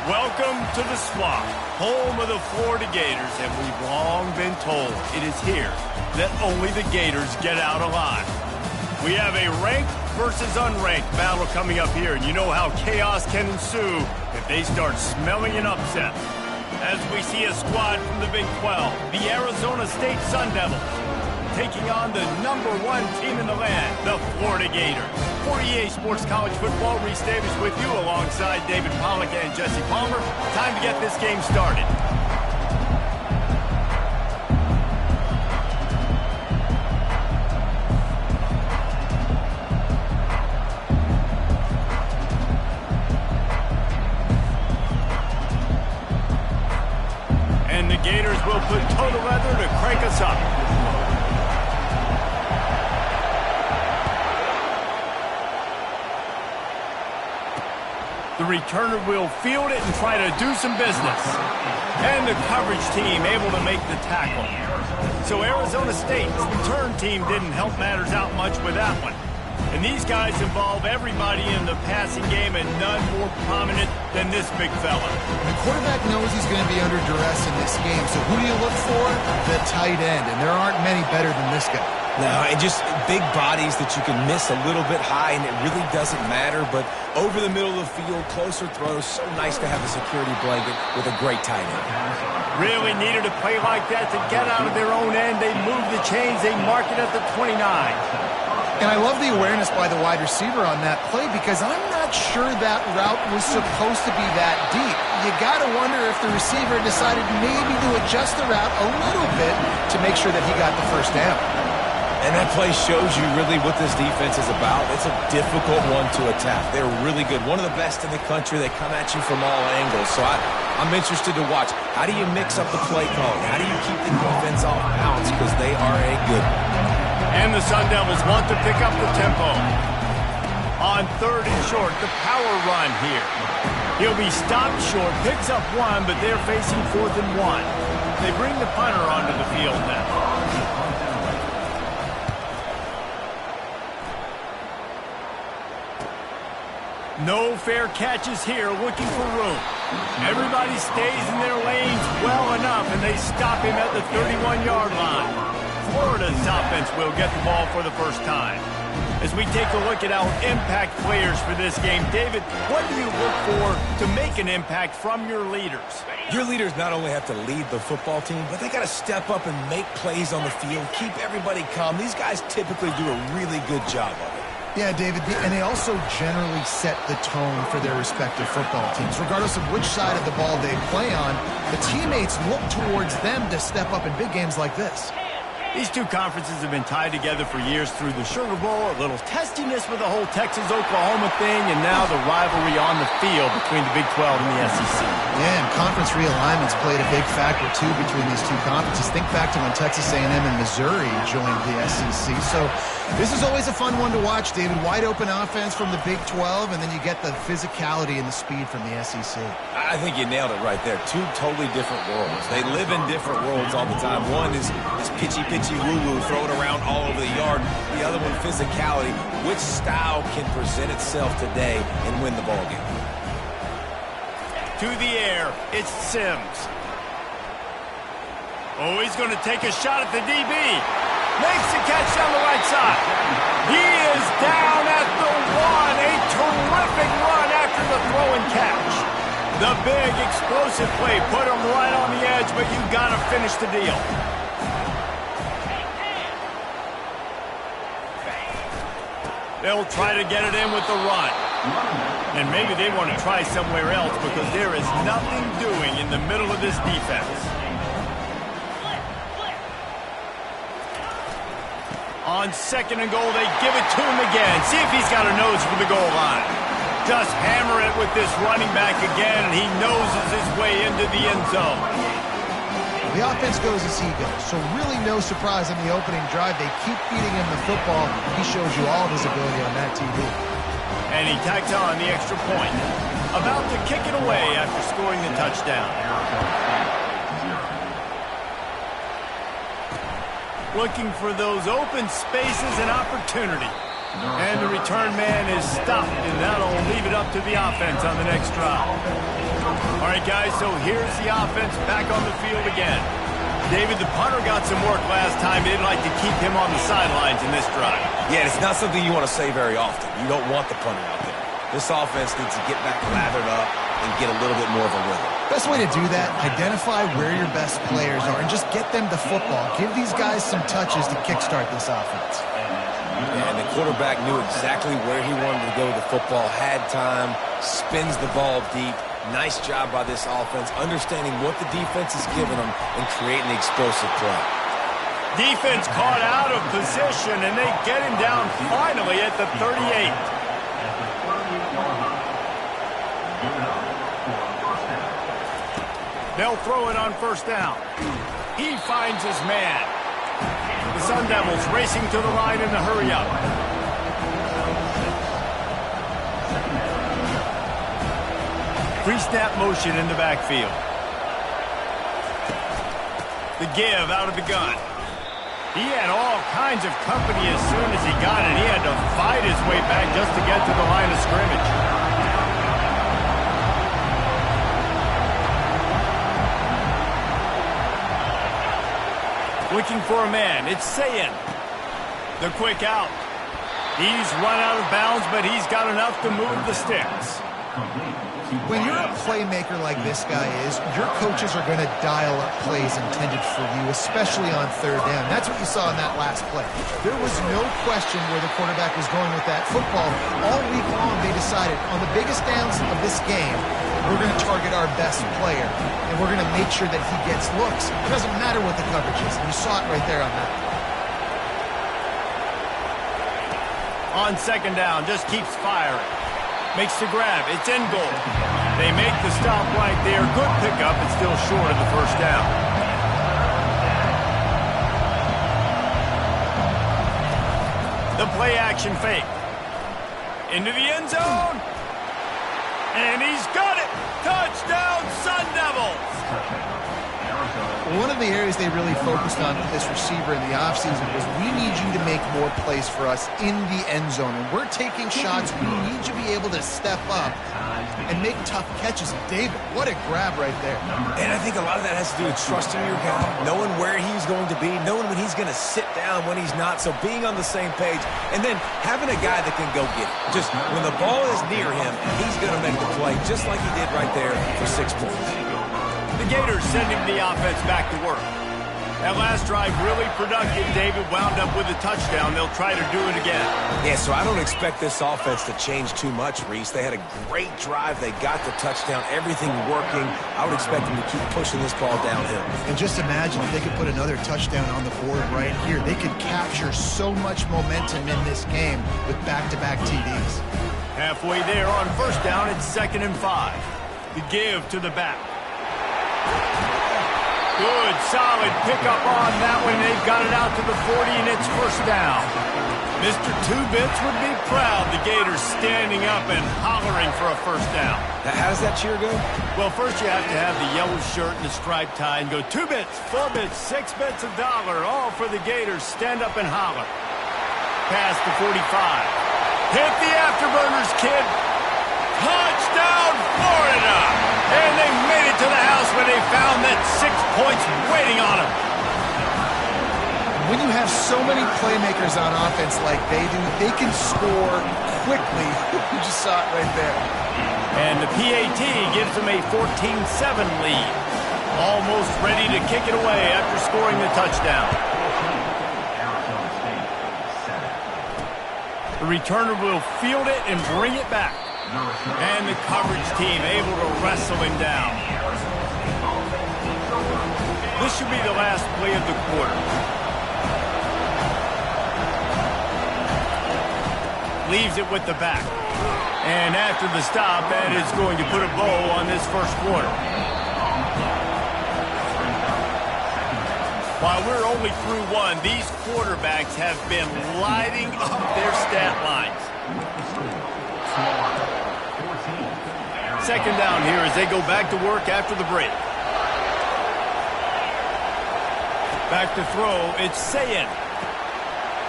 Welcome to the Swamp, home of the Florida Gators, and we've long been told it is here that only the Gators get out alive. We have a ranked versus unranked battle coming up here, and you know how chaos can ensue if they start smelling an upset. As we see a squad from the Big 12, the Arizona State Sun Devils, taking on the #1 team in the land, the Florida Gators. For EA Sports College Football, Reese Davis with you alongside David Pollack and Jesse Palmer. Time to get this game started. And the Gators will put toe to leather to crank us up. The returner will field it and try to do some business. And the coverage team able to make the tackle. So Arizona State's return team didn't help matters out much with that one. And these guys involve everybody in the passing game, and none more prominent than this big fella. The quarterback knows he's going to be under duress in this game, so who do you look for? The tight end, and there aren't many better than this guy. No, and just big bodies that you can miss a little bit high, and it really doesn't matter. But over the middle of the field, closer throws, so nice to have a security blanket with a great tight end. Really needed a play like that to get out of their own end. They move the chains. They mark it at the 29. And I love the awareness by the wide receiver on that play because I'm not sure that route was supposed to be that deep. You got to wonder if the receiver decided maybe to adjust the route a little bit to make sure that he got the first down. And that play shows you really what this defense is about. It's a difficult one to attack. They're really good. One of the best in the country. They come at you from all angles. So I'm interested to watch. How do you mix up the play calling? How do you keep the defense off balance? Because they are a good one. And the Sun Devils want to pick up the tempo. On 3rd and short, the power run here. He'll be stopped short, picks up 1, but they're facing 4th and 1. They bring the punter onto the field now. No fair catches here, looking for room. Everybody stays in their lanes well enough, and they stop him at the 31-yard line. Florida's offense will get the ball for the first time. As we take a look at our impact players for this game, David, what do you look for to make an impact from your leaders? Your leaders not only have to lead the football team, but they got to step up and make plays on the field, keep everybody calm. These guys typically do a really good job of it. Yeah, David, and they also generally set the tone for their respective football teams. Regardless of which side of the ball they play on, the teammates look towards them to step up in big games like this. These two conferences have been tied together for years through the Sugar Bowl, a little testiness with the whole Texas-Oklahoma thing, and now the rivalry on the field between the Big 12 and the SEC. Yeah, and conference realignments played a big factor, too, between these two conferences. Think back to when Texas A&M and Missouri joined the SEC. So this is always a fun one to watch, David. Wide-open offense from the Big 12, and then you get the physicality and the speed from the SEC. I think you nailed it right there. Two totally different worlds. They live in different worlds all the time. One is pitchy woo-woo, throw it around all over the yard. The other one, physicality. Which style can present itself today and win the ball game? To the air, it's Sims. Oh, he's going to take a shot at the DB. Makes the catch down the right side. He is down at the 1. A terrific run after the throw and catch. The big explosive play put him right on the edge, but you got to finish the deal. They'll try to get it in with the run. And maybe they want to try somewhere else because there is nothing doing in the middle of this defense. On 2nd and goal, they give it to him again. See if he's got a nose for the goal line. Just hammer it with this running back again, and he noses his way into the end zone. The offense goes as he goes, so really no surprise on the opening drive. They keep feeding him the football. He shows you all of his ability on that TV. And he tacks on the extra point. About to kick it away after scoring the touchdown. looking for those open spaces and opportunity. And the return man is stopped, and that'll leave it up to the offense on the next drive. All right, guys, so here's the offense back on the field again. David, the punter got some work last time. They'd like to keep him on the sidelines in this drive. Yeah, it's not something you want to say very often. You don't want the punter out there. This offense needs to get back lathered up and get a little bit more of a rhythm. Best way to do that, identify where your best players are and just get them the football. Give these guys some touches to kickstart this offense. And the quarterback knew exactly where he wanted to go with the football, had time, spins the ball deep. Nice job by this offense, understanding what the defense is giving them and creating the explosive play. Defense caught out of position, and they get him down finally at the 38. They'll throw it on first down. He finds his man. The Sun Devils racing to the line in the hurry-up. Free snap motion in the backfield. The give out of the gun. He had all kinds of company as soon as he got it. He had to fight his way back just to get to the line of scrimmage. Looking for a man. It's Sayin. The quick out. He's run out of bounds, but he's got enough to move the sticks. When you're a playmaker like this guy is, your coaches are going to dial up plays intended for you, especially on third down. That's what you saw in that last play. There was no question where the quarterback was going with that football. All week long, they decided on the biggest downs of this game, we're going to target our best player, and we're going to make sure that he gets looks. It doesn't matter what the coverage is, and you saw it right there on that. On second down, just keeps firing. Makes the grab. It's in goal. They make the stop right there. Good pickup. It's still short of the first down. The play action fake. Into the end zone. And he's got it. Touchdown, Sun Devils. One of the areas they really focused on with this receiver in the offseason was we need you to make more plays for us in the end zone. When we're taking shots, we need you to be able to step up and make tough catches. David, what a grab right there. And I think a lot of that has to do with trusting your guy, knowing where he's going to be, knowing when he's going to sit down, when he's not, so being on the same page, and then having a guy that can go get it. Just when the ball is near him, he's going to make the play just like he did right there for 6 points. The Gators sending the offense back to work. That last drive really productive. David wound up with a touchdown. They'll try to do it again. Yeah, so I don't expect this offense to change too much, Reese. They had a great drive. They got the touchdown. Everything working. I would expect them to keep pushing this ball downhill. And just imagine if they could put another touchdown on the board right here. They could capture so much momentum in this game with back-to-back TDs. Halfway there on first down, it's 2nd and 5. The give to the back. Good, solid pickup on that one. They've got it out to the 40, and it's first down. Mr. Two Bits would be proud. The Gators standing up and hollering for a first down. Now, how does that cheer go? Well, first you have to have the yellow shirt and the striped tie and go 2 bits, 4 bits, 6 bits, $1, all for the Gators. Stand up and holler. Pass to 45. Hit the afterburners, kid. Touchdown, Florida! And they made it to the house when they found that 6 points waiting on them. When you have so many playmakers on offense like they do, they can score quickly. You just saw it right there. And the PAT gives them a 14-7 lead. Almost ready to kick it away after scoring the touchdown. The returner will field it and bring it back. And the coverage team able to wrestle him down. This should be the last play of the quarter. Leaves it with the back. And after the stop, that is going to put a bow on this first quarter. While we're only through one, these quarterbacks have been lighting up their stat lines. 2nd down here as they go back to work after the break. Back to throw, it's Sayin.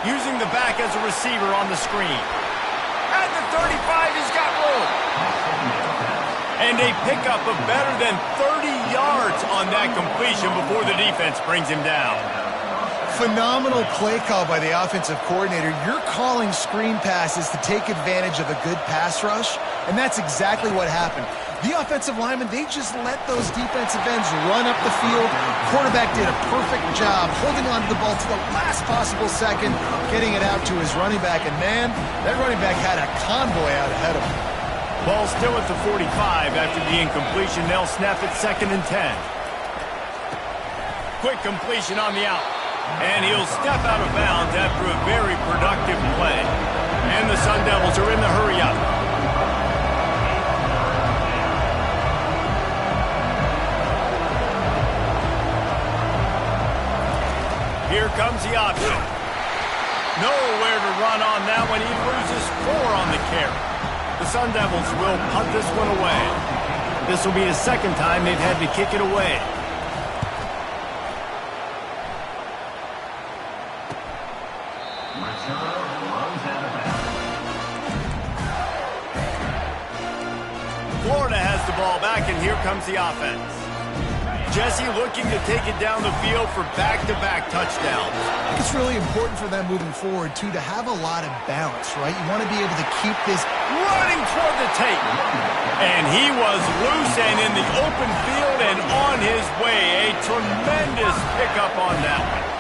Using the back as a receiver on the screen. At the 35, he's got room. And a pickup of better than 30 yards on that completion before the defense brings him down. Phenomenal play call by the offensive coordinator. You're calling screen passes to take advantage of a good pass rush, and that's exactly what happened. The offensive linemen, they just let those defensive ends run up the field. Quarterback did a perfect job holding on to the ball to the last possible second, getting it out to his running back, and man, that running back had a convoy out ahead of him. Ball still at the 45 after the incompletion. They'll snap it 2nd and 10. Quick completion on the out. And he'll step out of bounds after a very productive play. And the Sun Devils are in the hurry-up. Here comes the option. Nowhere to run on that one. He loses 4 on the carry. The Sun Devils will punt this one away. This will be the second time they've had to kick it away. Florida has the ball back, and here comes the offense. Jesse looking to take it down the field for back-to-back touchdowns. I think it's really important for them moving forward, too, to have a lot of balance, right? You want to be able to keep this running toward the tape. And he was loose and in the open field and on his way. A tremendous pickup on that one.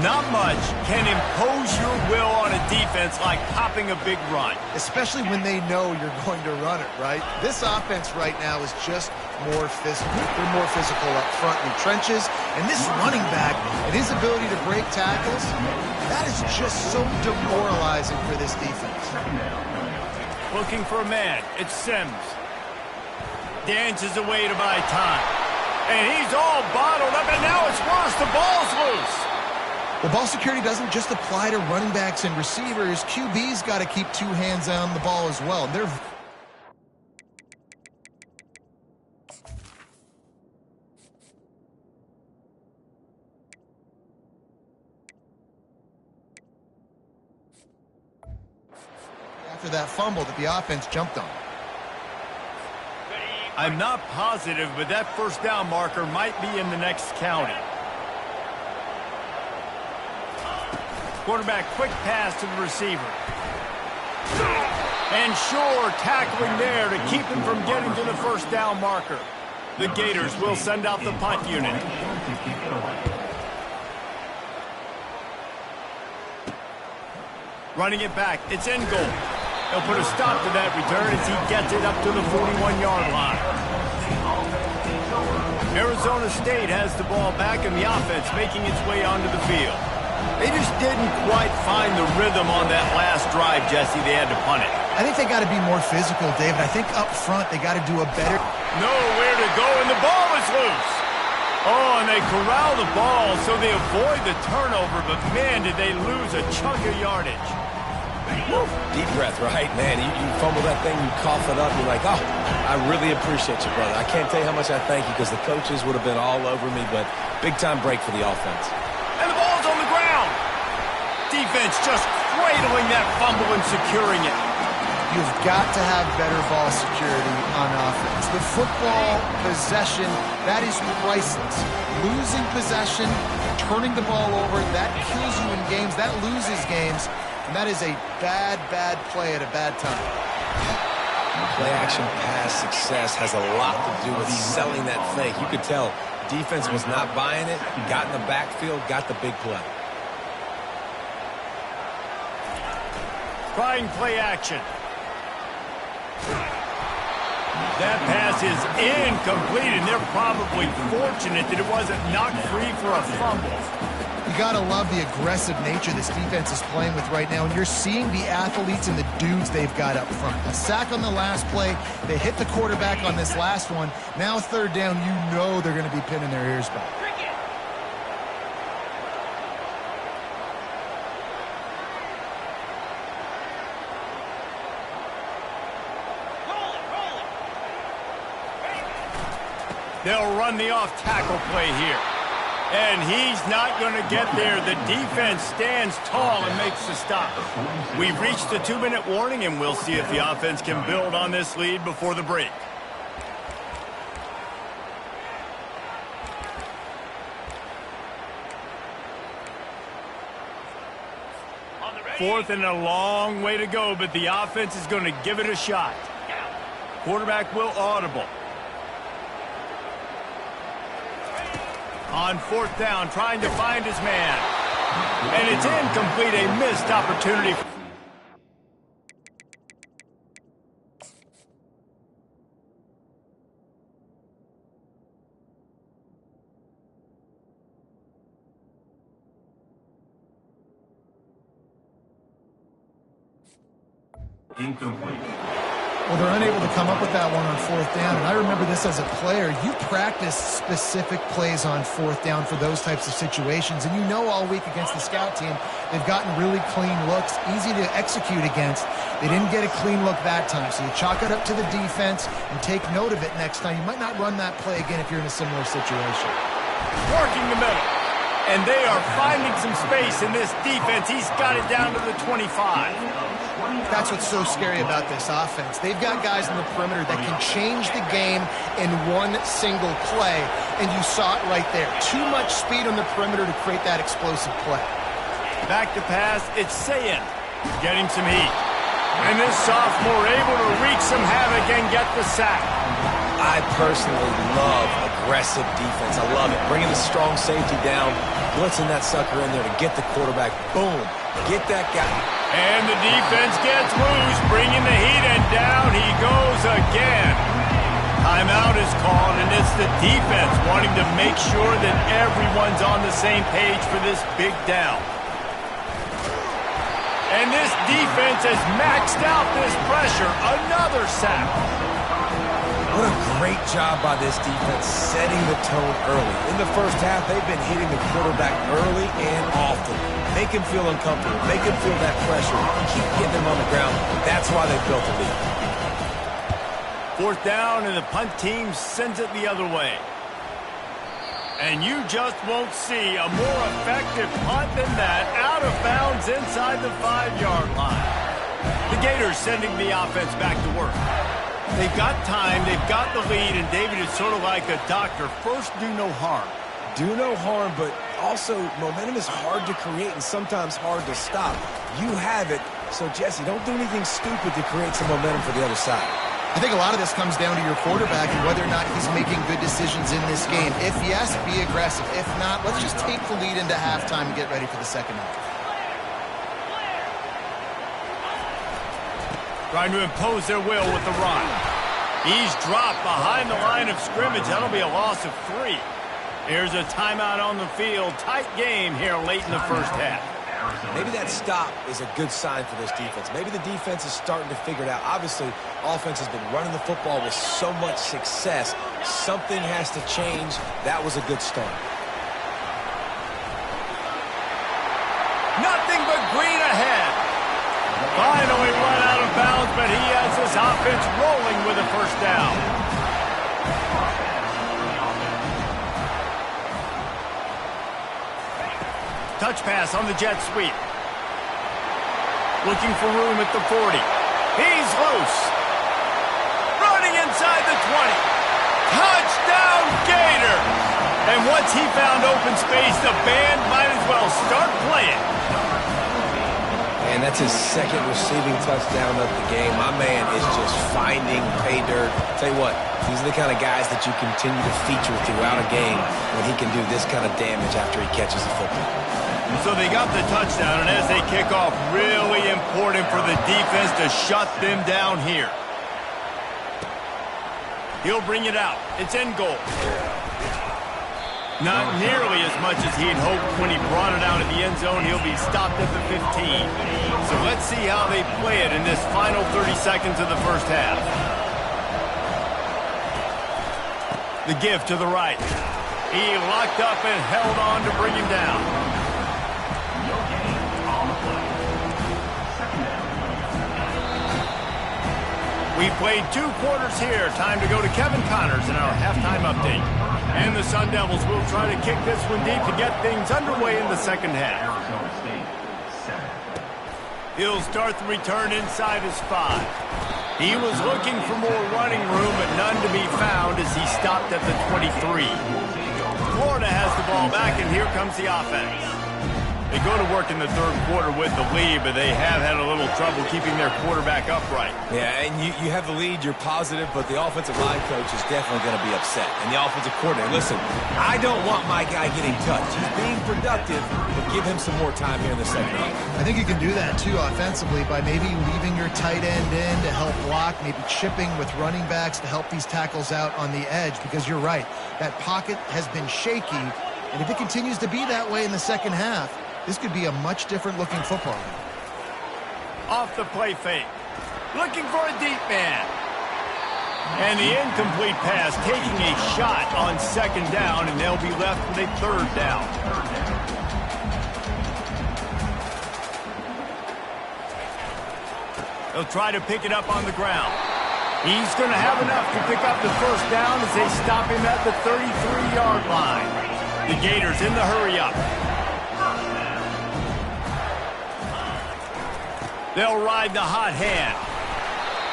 Not much can impose your will on a defense like popping a big run. Especially when they know you're going to run it, right? This offense right now is just more physical. They're more physical up front in the trenches. And this running back and his ability to break tackles, that is just so demoralizing for this defense. Looking for a man. It's Sims. Dances away to buy time. And he's all bottled up, and now it's worse. The ball's loose. Well, ball security doesn't just apply to running backs and receivers. QB's got to keep 2 hands on the ball as well. They're after that fumble that the offense jumped on. I'm not positive, but that first down marker might be in the next county. Quarterback, quick pass to the receiver. And Shore tackling there to keep him from getting to the first down marker. The Gators will send out the punt unit. Running it back, it's in goal. He'll put a stop to that return as he gets it up to the 41-yard line. Arizona State has the ball back and the offense making its way onto the field. They just didn't quite find the rhythm on that last drive, Jesse. They had to punt it. I think they got to be more physical, David. I think up front they got to do a better... Nowhere to go, and the ball is loose. Oh, and they corral the ball, so they avoid the turnover, but man, did they lose a chunk of yardage. Woo. Deep breath, right? Man, you fumble that thing, you cough it up, you're like, oh, I really appreciate you, brother. I can't tell you how much I thank you because the coaches would have been all over me, but big-time break for the offense. And the ball's on the ground. Defense just cradling that fumble and securing it. You've got to have better ball security on offense. The football possession, that is priceless. Losing possession, turning the ball over, that kills you in games, that loses games, and that is a bad, bad play at a bad time. Play-action pass success has a lot to do with selling that fake. You could tell defense was not buying it, got in the backfield, got the big play. Trying play action. That pass is incomplete, and they're probably fortunate that it wasn't knocked free for a fumble. You got to love the aggressive nature this defense is playing with right now, and you're seeing the athletes and the dudes they've got up front. A sack on the last play. They hit the quarterback on this last one. Now third down, you know they're going to be pinning their ears back. They'll run the off-tackle play here. And he's not going to get there. The defense stands tall and makes the stop. We've reached the 2-minute warning, and we'll see if the offense can build on this lead before the break. Fourth and a long way to go, but the offense is going to give it a shot. Quarterback will audible. On fourth down, trying to find his man. And it's incomplete, a missed opportunity. Incomplete. Well, they're unable to come up with that one on fourth down, and I remember this as a player. You practice specific plays on fourth down for those types of situations, and you know all week against the scout team, they've gotten really clean looks, easy to execute against. They didn't get a clean look that time, so you chalk it up to the defense and take note of it next time. You might not run that play again if you're in a similar situation. Working the middle, and they are finding some space in this defense. He's got it down to the 25. That's what's so scary about this offense. They've got guys in the perimeter that can change the game in one single play, and you saw it right there. Too much speed on the perimeter to create that explosive play. Back to pass, it's Sayin getting some heat. And this sophomore able to wreak some havoc and get the sack. I personally love aggressive defense. I love it. Bringing the strong safety down, blitzing that sucker in there to get the quarterback. Boom. Get that guy. And the defense gets loose, bringing the heat, and down he goes again. Timeout is called, and it's the defense wanting to make sure that everyone's on the same page for this big down. And this defense has maxed out this pressure. Another sack. What a great job by this defense setting the tone early. In the first half, they've been hitting the quarterback early and often. Make him feel uncomfortable. Make him feel that pressure. Keep getting him on the ground. That's why they built the lead. Fourth down, and the punt team sends it the other way. And you just won't see a more effective punt than that. Out of bounds inside the 5-yard line. The Gators sending the offense back to work. They've got time, they've got the lead, and David is sort of like a doctor. First, do no harm. Do no harm, but also momentum is hard to create and sometimes hard to stop. You have it, so Jesse, don't do anything stupid to create some momentum for the other side. I think a lot of this comes down to your quarterback and whether or not he's making good decisions in this game. If yes, be aggressive. If not, let's just take the lead into halftime and get ready for the second half. Trying to impose their will with the run. He's dropped behind the line of scrimmage. That'll be a loss of 3. Here's a timeout on the field. Tight game here late in the first half. Maybe that stop is a good sign for this defense. Maybe the defense is starting to figure it out. Obviously, offense has been running the football with so much success. Something has to change. That was a good start. Nothing but green ahead. Finally run out of bounds, but he has his offense rolling with a first down. Touch pass on the jet sweep. Looking for room at the 40. He's loose. Running inside the 20. Touchdown, Gator! And once he found open space, the band might as well start playing. And that's his second receiving touchdown of the game. My man is just finding pay dirt. Tell you what, these are the kind of guys that you continue to feature throughout a game when he can do this kind of damage after he catches the football. So they got the touchdown, and as they kick off, really important for the defense to shut them down here. He'll bring it out. It's in goal. Not nearly as much as he'd hoped when he brought it out of the end zone. He'll be stopped at the 15. So let's see how they play it in this final 30 seconds of the first half. The give to the right. He locked up and held on to bring him down. We played 2 quarters here. Time to go to Kevin Connors in our halftime update. And the Sun Devils will try to kick this one deep to get things underway in the second half. He'll start the return inside his 5. He was looking for more running room, but none to be found as he stopped at the 23. Florida has the ball back, and here comes the offense. They go to work in the third quarter with the lead, but they have had a little trouble keeping their quarterback upright. Yeah, and you have the lead, you're positive, but the offensive line coach is definitely going to be upset. And the offensive coordinator, listen, I don't want my guy getting touched. He's being productive, but give him some more time here in the second half. I think you can do that, too, offensively, by maybe leaving your tight end in to help block, maybe chipping with running backs to help these tackles out on the edge, because you're right. That pocket has been shaky, and if it continues to be that way in the second half, this could be a much different looking football. Off the play fake. Looking for a deep man. And the incomplete pass taking a shot on second down, and they'll be left with a third down. They'll try to pick it up on the ground. He's going to have enough to pick up the first down as they stop him at the 33-yard line. The Gators in the hurry-up. They'll ride the hot hand.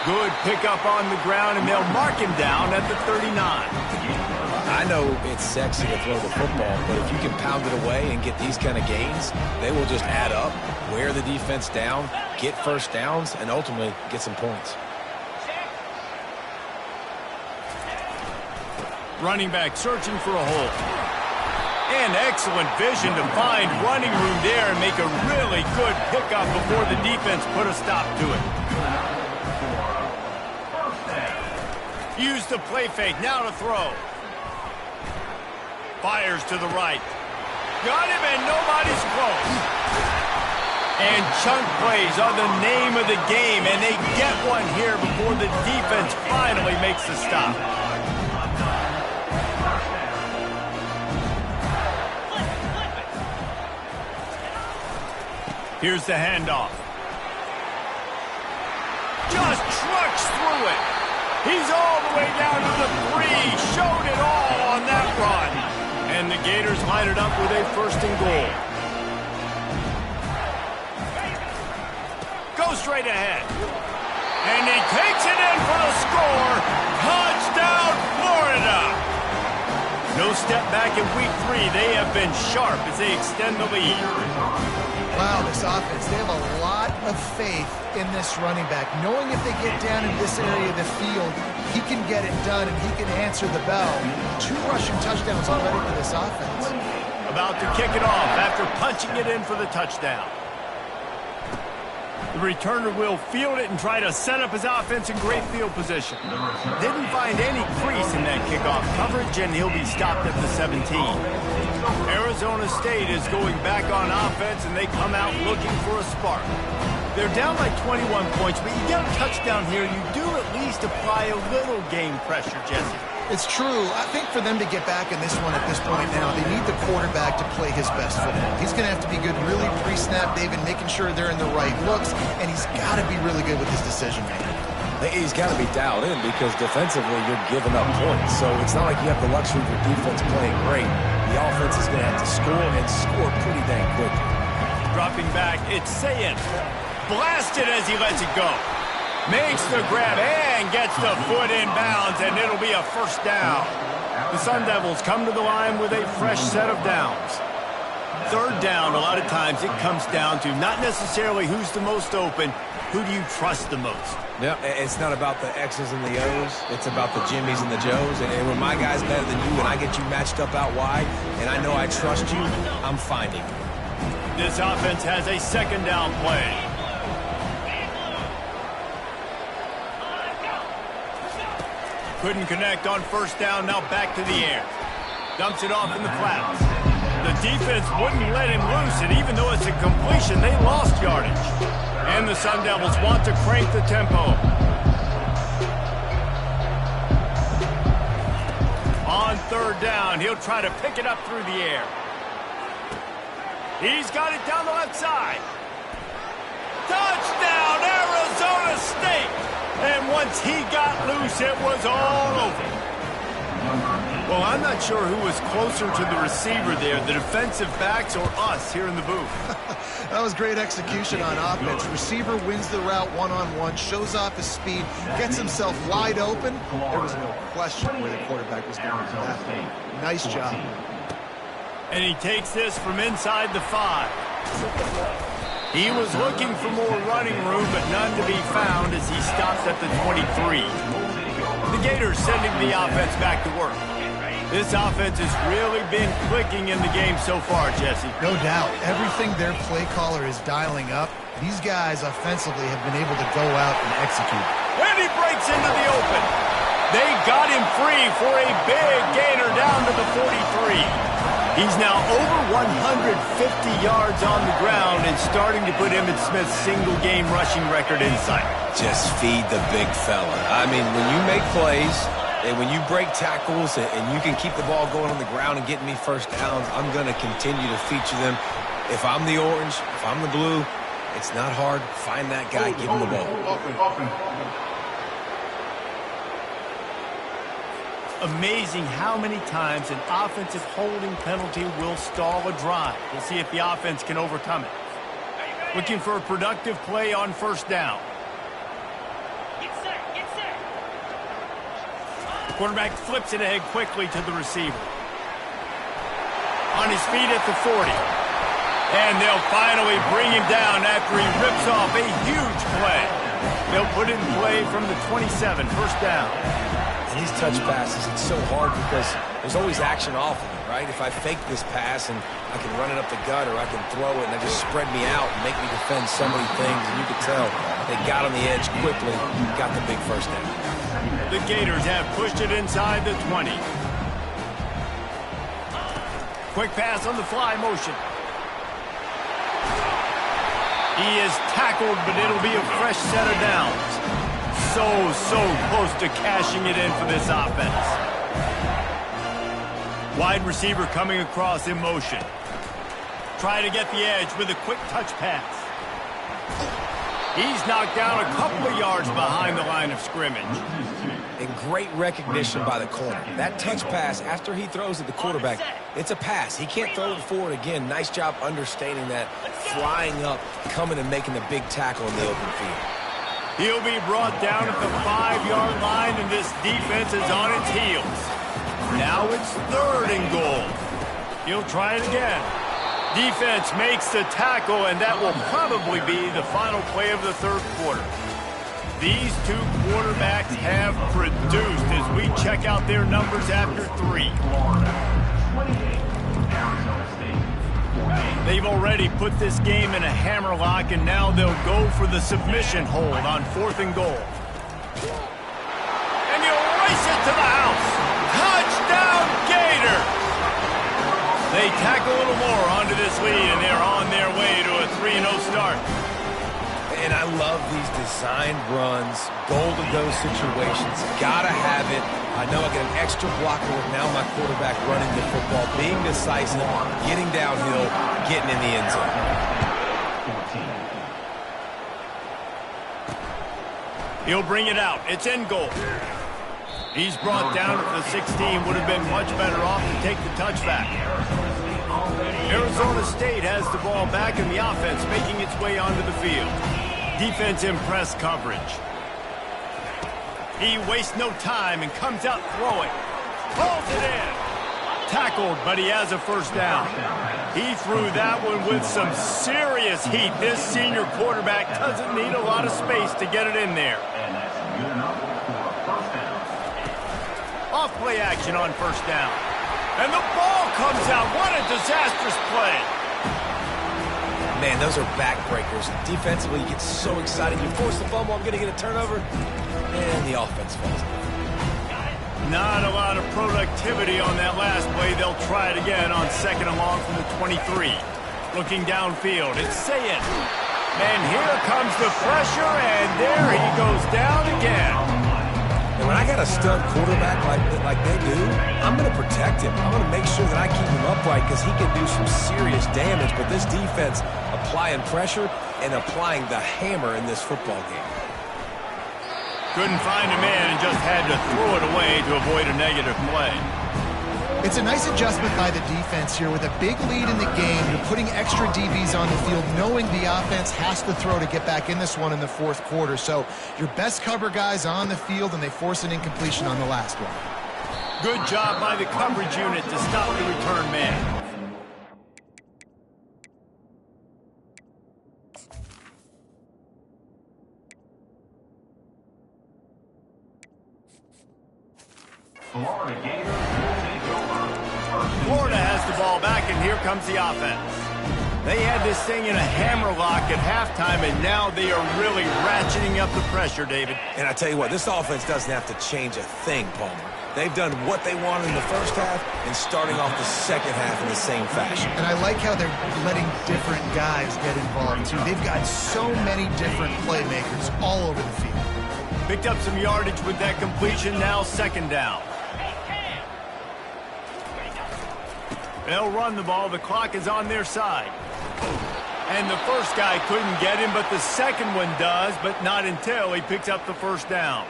Good pickup on the ground, and they'll mark him down at the 39. I know it's sexy to throw the football, but if you can pound it away and get these kind of gains, they will just add up, wear the defense down, get first downs, and ultimately get some points. Running back searching for a hole. And excellent vision to find running room there and make a really good pickup before the defense put a stop to it. Use the play fake, now to throw. Fires to the right. Got him, and nobody's close. And chunk plays are the name of the game, and they get one here before the defense finally makes the stop. Here's the handoff. Just trucks through it. He's all the way down to the 3. Showed it all on that run. And the Gators line it up with a first and goal. Go straight ahead. And he takes it in for the score. Touchdown, Florida. No step back in week 3. They have been sharp as they extend the lead. Wow, this offense, they have a lot of faith in this running back, knowing if they get down in this area of the field, he can get it done and he can answer the bell. 2 rushing touchdowns already for this offense. About to kick it off after punching it in for the touchdown. The returner will field it and try to set up his offense in great field position. Didn't find any crease in that kickoff coverage, and he'll be stopped at the 17. Arizona State is going back on offense, and they come out looking for a spark. They're down by 21 points, but you get a touchdown here, you do at least apply a little game pressure, Jesse. It's true. I think for them to get back in this one at this point now, they need the quarterback to play his best football. He's going to have to be good really pre-snap, David, making sure they're in the right looks, and he's got to be really good with his decision-making. He's got to be dialed in because defensively you're giving up points. So it's not like you have the luxury of your defense playing great. The offense is going to have to score and score pretty dang quickly. Dropping back, it's Sayed. Blasted as he lets it go. Makes the grab and gets the foot in bounds, and it'll be a first down. The Sun Devils come to the line with a fresh set of downs. Third down, a lot of times it comes down to not necessarily who's the most open, who do you trust the most? Yeah, it's not about the X's and the O's. It's about the Jimmies and the Joes. And when my guy's better than you and I get you matched up out wide, and I know I trust you, I'm finding you. This offense has a second down play. Couldn't connect on first down, now back to the air. Dumps it off in the flats. The defense wouldn't let him loose, and even though it's a completion, they lost yardage. And the Sun Devils want to crank the tempo. On third down, he'll try to pick it up through the air. He's got it down the left side. Touchdown, Arizona State! And once he got loose, it was all over. Well, I'm not sure who was closer to the receiver there, the defensive backs or us here in the booth. That was great execution on offense. Receiver wins the route one-on-one, shows off his speed, gets himself wide open. There was no question where the quarterback was going for that. Nice job. And he takes this from inside the 5. He was looking for more running room, but none to be found as he stops at the 23. The Gators sending the offense back to work. This offense has really been clicking in the game so far, Jesse. No doubt. Everything their play caller is dialing up, these guys offensively have been able to go out and execute. And he breaks into the open. They got him free for a big gainer down to the 43. He's now over 150 yards on the ground and starting to put Emmitt Smith's single-game rushing record in sight. Just feed the big fella. I mean, when you make plays and when you break tackles and you can keep the ball going on the ground and getting me first downs, I'm going to continue to feature them. If I'm the orange, if I'm the blue, it's not hard. Find that guy, give him the ball. Amazing how many times an offensive holding penalty will stall a drive. We'll see if the offense can overcome it. Looking for a productive play on first down. Quarterback flips it ahead quickly to the receiver. On his feet at the 40. And they'll finally bring him down after he rips off a huge play. They'll put it in play from the 27, first down. And these touch passes, it's so hard because there's always action off of it, right? If I fake this pass and I can run it up the gut or I can throw it and they just spread me out and make me defend so many things, and you can tell they got on the edge quickly, got the big first down. The Gators have pushed it inside the 20. Quick pass on the fly motion. He is tackled, but it'll be a fresh set of downs. So close to cashing it in for this offense. Wide receiver coming across in motion. Try to get the edge with a quick touch pass. He's knocked down a couple of yards behind the line of scrimmage. And great recognition by the corner. That touch pass, after he throws at the quarterback, it's a pass. He can't throw it forward again. Nice job understanding that, flying up, coming and making the big tackle in the open field. He'll be brought down at the 5-yard line, and this defense is on its heels. Now it's 3rd and goal. He'll try it again. Defense makes the tackle, and that will probably be the final play of the 3rd quarter. These two quarterbacks have produced as we check out their numbers after 3. They've already put this game in a hammerlock, and now they'll go for the submission hold on 4th and goal. And he'll race it to the house. Touchdown, Gator! They tack a little more onto this lead, and they're on their way to a 3-0 start. And I love these designed runs, goal-to-go situations. Gotta have it. I know I get an extra blocker with now my quarterback running the football, being decisive, getting downhill, getting in the end zone. He'll bring it out. It's in goal. He's brought down at the 16. Would have been much better off to take the touchback. Arizona State has the ball back in the offense, making its way onto the field. Defense in press coverage. He wastes no time and comes out throwing. Pulls it in. Tackled, but he has a first down. He threw that one with some serious heat. This senior quarterback doesn't need a lot of space to get it in there. Off play action on first down. And the ball comes out. What a disastrous play. Man, those are backbreakers. Defensively, you get so excited. You force the fumble, I'm going to get a turnover, and the offense falls. Not a lot of productivity on that last play. They'll try it again on 2nd and long from the 23. Looking downfield, it's Sayed. And here comes the pressure, and there he goes down again. And when I got a stud quarterback like they do, I'm going to protect him. I'm going to make sure that I keep him upright because he can do some serious damage. But this defense applying pressure and applying the hammer in this football game. Couldn't find a man and just had to throw it away to avoid a negative play. It's a nice adjustment by the defense here. With a big lead in the game, you're putting extra DBs on the field, knowing the offense has to throw to get back in this one in the fourth quarter. So your best cover guys on the field, and they force an incompletion on the last one. Good job by the coverage unit to stop the return man. Florida has the ball back, and here comes the offense. They had this thing in a hammerlock at halftime, and now they are really ratcheting up the pressure, David. And I tell you what, this offense doesn't have to change a thing, Palmer. They've done what they wanted in the first half and starting off the second half in the same fashion. And I like how they're letting different guys get involved, too. They've got so many different playmakers all over the field. Picked up some yardage with that completion, now second down. They'll run the ball. The clock is on their side. And the first guy couldn't get him, but the second one does, but not until he picks up the first down.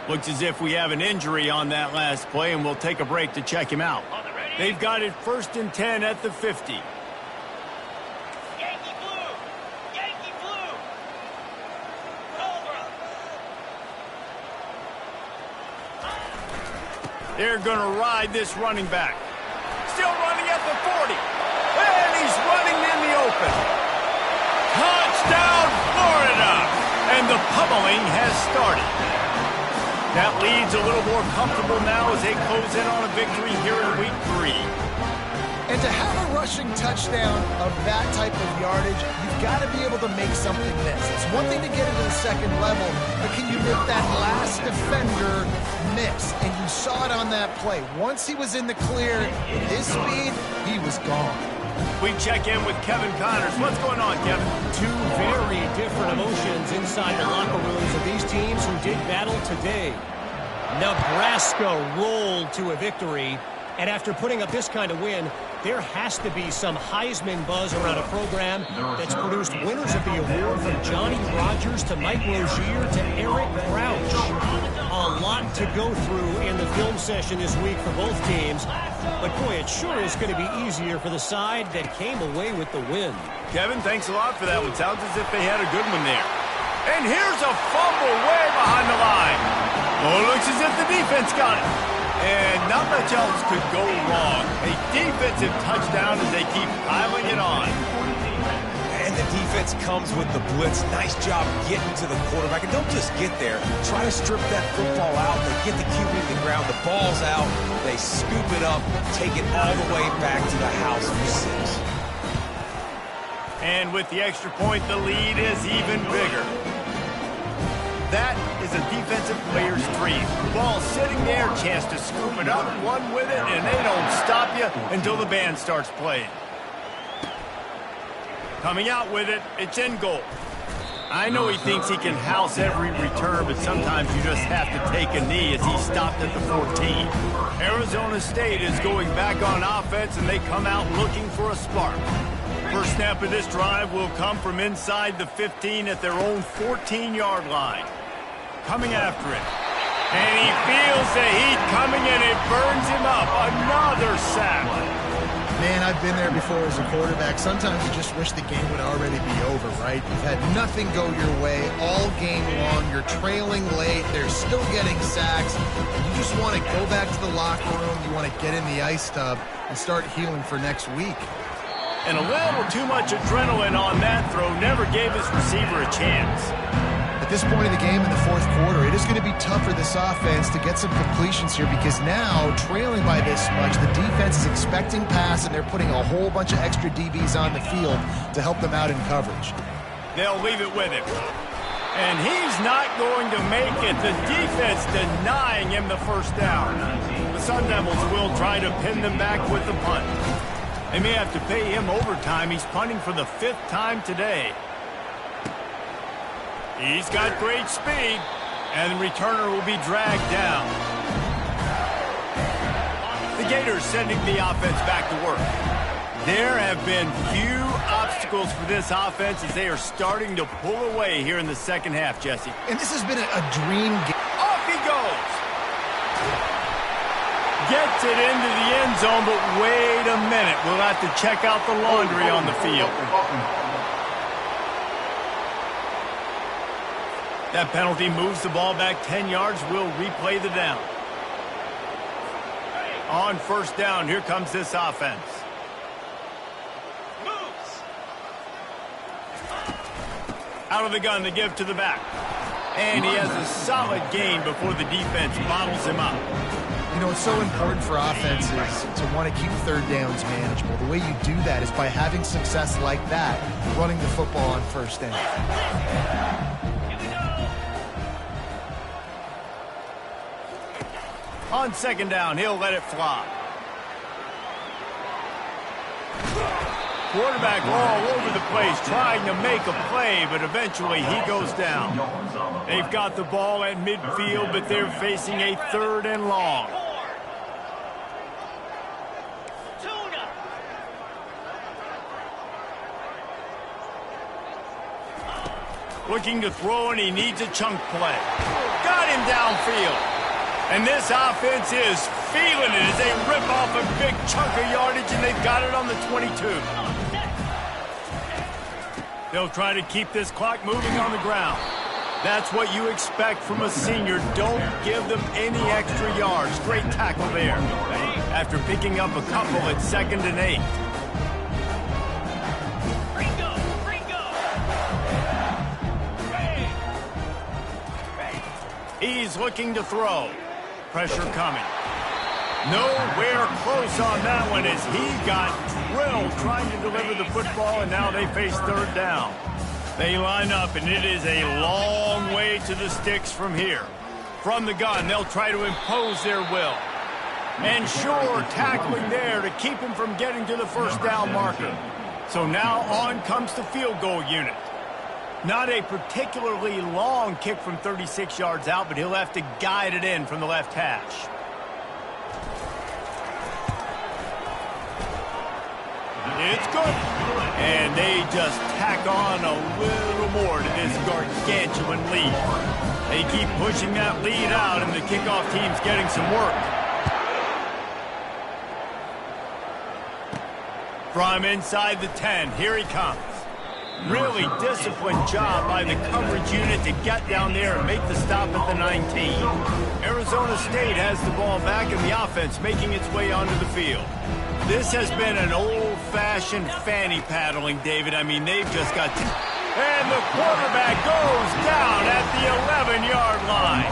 Looks as if we have an injury on that last play, and we'll take a break to check him out. They've got it 1st and 10 at the 50. Yankee Blue! Yankee Blue! Cobra! They're going to ride this running back. Still running at the 40. And he's running in the open. Touchdown, Florida! And the pummeling has started. That lead's a little more comfortable now as they close in on a victory here in week 3. And to have a rushing touchdown of that type of yardage, you've got to be able to make something miss. It's one thing to get into the second level, but can you make that last defender miss? And you saw it on that play. Once he was in the clear, at his speed, he was gone. We check in with Kevin Connors. What's going on, Kevin? Two very different emotions inside the locker rooms of these teams who did battle today. Nebraska rolled to a victory, and after putting up this kind of win, there has to be some Heisman buzz around a program that's produced winners of the award from Johnny Rodgers to Mike Rozier to Eric Crouch. A lot to go through in the film session this week for both teams, but boy, it sure is going to be easier for the side that came away with the win. Kevin, thanks a lot for that one. Sounds as if they had a good one there. And here's a fumble way behind the line. Oh, looks as if the defense got it. And not much else could go wrong. A defensive touchdown as they keep piling it on. And the defense comes with the blitz. Nice job getting to the quarterback. And don't just get there. Try to strip that football out. They get the QB to the ground. The ball's out. They scoop it up, take it all the way back to the house for 6. And with the extra point, the lead is even bigger. That is a defensive player's dream. Ball sitting there, chance to scoop it up, run with it, and they don't stop you until the band starts playing. Coming out with it, it's in goal. I know he thinks he can house every return, but sometimes you just have to take a knee as he stopped at the 14. Arizona State is going back on offense, and they come out looking for a spark. First snap of this drive will come from inside the 15 at their own 14-yard line. Coming after it. And he feels the heat coming, and it burns him up. Another sack. Man, I've been there before as a quarterback. Sometimes you just wish the game would already be over, right? You've had nothing go your way all game long. You're trailing late. They're still getting sacks. You just want to go back to the locker room. You want to get in the ice tub and start healing for next week. And a little too much adrenaline on that throw never gave his receiver a chance. At this point in the game in the fourth quarter, it is going to be tough for this offense to get some completions here because now, trailing by this much, the defense is expecting pass, and they're putting a whole bunch of extra DBs on the field to help them out in coverage. They'll leave it with him. And he's not going to make it. The defense denying him the first down. The Sun Devils will try to pin them back with the punt. They may have to pay him overtime. He's punting for the 5th time today. He's got great speed, and the returner will be dragged down. The Gators sending the offense back to work. There have been few obstacles for this offense as they are starting to pull away here in the second half, Jesse. And this has been a dream game. Off he goes. Gets it into the end zone, but wait a minute. We'll have to check out the laundry on the field. That penalty moves the ball back 10 yards. We'll replay the down. On first down, here comes this offense. Moves. Out of the gun to give to the back. And he has a solid gain before the defense bottles him up. You know, it's so important for offenses to want to keep third downs manageable. The way you do that is by having success like that, running the football on first down. Here we go. On second down, he'll let it fly. Quarterback all over the place, trying to make a play, but eventually he goes down. They've got the ball at midfield, but they're facing a third and long. Tuna. Looking to throw, and he needs a chunk play. Got him downfield. And this offense is feeling it as they rip off a big chunk of yardage, and they've got it on the 22. They'll try to keep this clock moving on the ground. That's what you expect from a senior. Don't give them any extra yards. Great tackle there. After picking up a couple at 2nd and 8. Ringo. He's looking to throw. Pressure coming. Nowhere close on that one as he got drilled trying to deliver the football, and now they face third down. They line up, and it is a long way to the sticks from here. From the gun, they'll try to impose their will. And sure, tackling there to keep him from getting to the first down marker. So now on comes the field goal unit. Not a particularly long kick from 36 yards out, but he'll have to guide it in from the left hash. It's good. And they just tack on a little more to this gargantuan lead. They keep pushing that lead out, and the kickoff team's getting some work. From inside the 10, here he comes. Really disciplined job by the coverage unit to get down there and make the stop at the 19. Arizona State has the ball back, and the offense making its way onto the field. This has been an old-fashioned fanny paddling, David. I mean, they've just got to... And the quarterback goes down at the 11-yard line.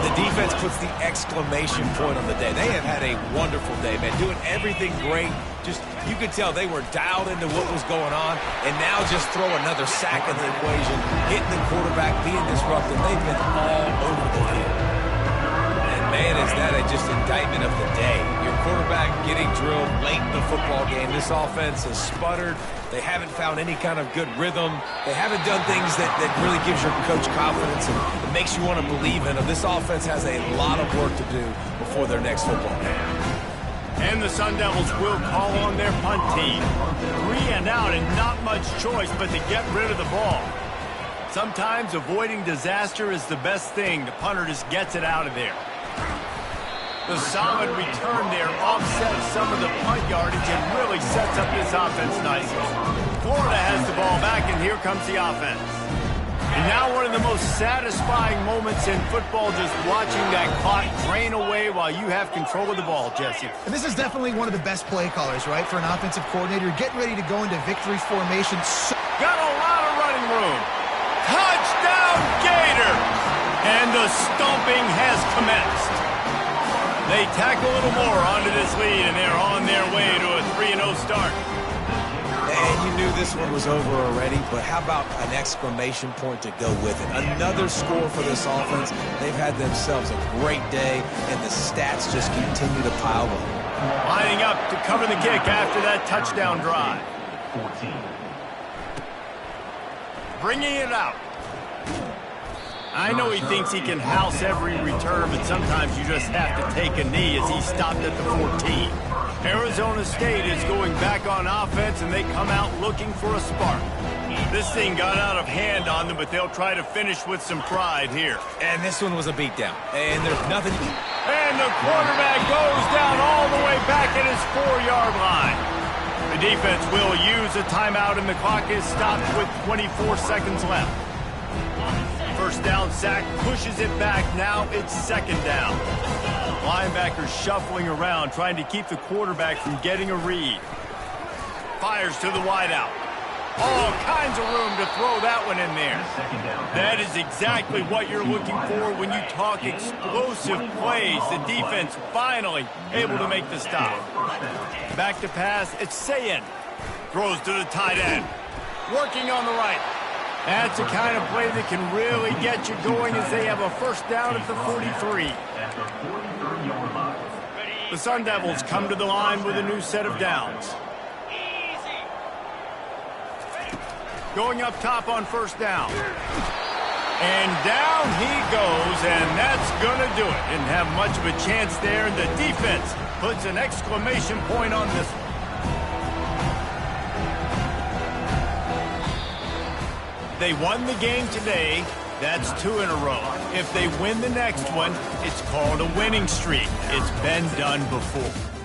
The defense puts the exclamation point on the day. They have had a wonderful day, man, doing everything great. Just, you could tell they were dialed into what was going on, and now just throw another sack in the equation, hitting the quarterback, being disruptive. They've been all over the field. And, man, is that just indictment of the day. Your quarterback getting drilled late in the football game. This offense has sputtered. They haven't found any kind of good rhythm. They haven't done things that really gives your coach confidence and it makes you want to believe in them. This offense has a lot of work to do before their next football game. And the Sun Devils will call on their punt team. 3 and out and not much choice but to get rid of the ball. Sometimes avoiding disaster is the best thing. The punter just gets it out of there. The solid return there offsets some of the punt yardage and really sets up this offense nicely. Florida has the ball back, and here comes the offense. And now one of the most satisfying moments in football, just watching that clock drain away while you have control of the ball, Jesse. And this is definitely one of the best play callers, right, for an offensive coordinator. Getting ready to go into victory formation. Got a lot of running room. Touchdown, Gators! And the stomping has commenced. They tack a little more onto this lead, and they're on their way to a 3-0 start. And you knew this one was over already, but how about an exclamation point to go with it? Another score for this offense. They've had themselves a great day, and the stats just continue to pile up. Lining up to cover the kick after that touchdown drive. 14. Bringing it out. I know he thinks he can house every return, but sometimes you just have to take a knee as he stopped at the 14. Arizona State is going back on offense, and they come out looking for a spark. This thing got out of hand on them, but they'll try to finish with some pride here. And this one was a beatdown. And there's nothing... And the quarterback goes down all the way back at his 4-yard line. The defense will use a timeout, and the clock is stopped with 24 seconds left. First down sack pushes it back. Now it's second down. Linebackers shuffling around, trying to keep the quarterback from getting a read. Fires to the wideout. All kinds of room to throw that one in there. That is exactly what you're looking for when you talk explosive plays. The defense finally able to make the stop. Back to pass, it's Sayin. Throws to the tight end. Working on the right. That's the kind of play that can really get you going as they have a first down at the 43. The Sun Devils come to the line with a new set of downs. Going up top on first down. And down he goes, and that's going to do it. Didn't have much of a chance there, and the defense puts an exclamation point on this one. They won the game today. That's 2 in a row. If they win the next one, it's called a winning streak. It's been done before.